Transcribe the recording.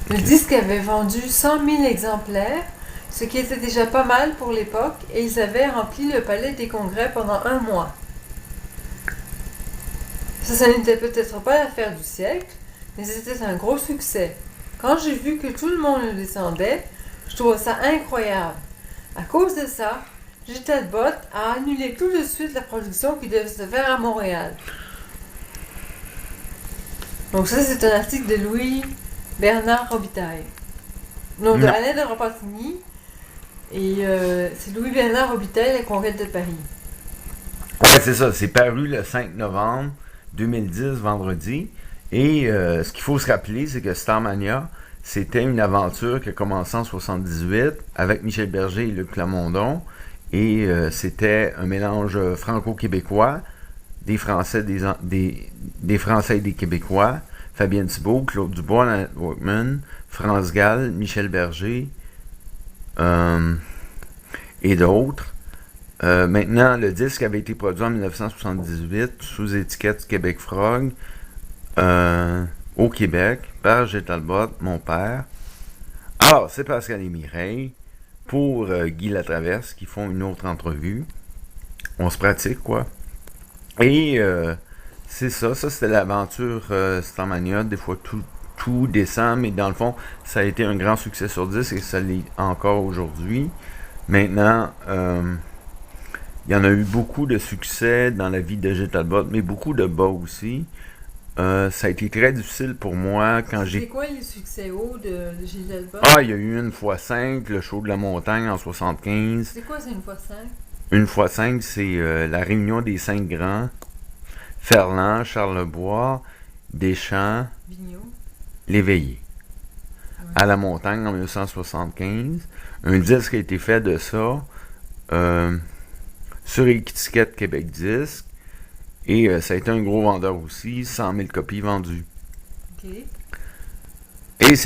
Le disque avait vendu 100 000 exemplaires, ce qui était déjà pas mal pour l'époque, et ils avaient rempli le palais des congrès pendant un mois. Ça n'était peut-être pas l'affaire du siècle, mais c'était un gros succès. Quand j'ai vu que tout le monde le descendait, je trouvais ça incroyable. À cause de ça, J. Talbot a annulé tout de suite la production qui devait se faire à Montréal. Donc ça, c'est un article de Louis Bernard Robitaille. Non, de Non. Alain de Repentigny. Et c'est Louis Bernard Robitaille, La Conquête de Paris. Ouais, c'est ça. C'est paru le 5 novembre 2010, vendredi. Et ce qu'il faut se rappeler, c'est que Starmania, c'était une aventure qui a commencé en 78 avec Michel Berger et Luc Plamondon. Et c'était un mélange franco-québécois, des Français, des Français et des Québécois. Fabienne Thibault, Claude Dubois, Nanette Workman, France Gall, Michel Berger et d'autres. Maintenant, le disque avait été produit en 1978 sous étiquette Québec Frog au Québec par J. Talbot, mon père. Alors, c'est Pascal et Mireille pour Guy Latraverse qui font une autre entrevue. On se pratique, quoi. Et c'est ça c'était l'aventure Starmania. Des fois, tout descend, mais dans le fond, ça a été un grand succès sur disque et ça l'est encore aujourd'hui. Maintenant, il y en a eu beaucoup de succès dans la vie de J. Talbot, mais beaucoup de bas aussi. Ça a été très difficile pour moi quand C'est j'ai... quoi les succès hauts de J. Talbot? Ah, il y a eu une fois 5, le show de la montagne en 75. C'est quoi, c'est une fois 5? Une fois 5, c'est la réunion des 5 grands. Ferland, Charlebois, Deschamps, Vigneault. Léveillé. Ouais. À la montagne en 1975. Un disque a été fait de ça sur l'étiquette Québec Disque. Et ça a été un gros vendeur aussi, 100 000 copies vendues. Ok. Et c'est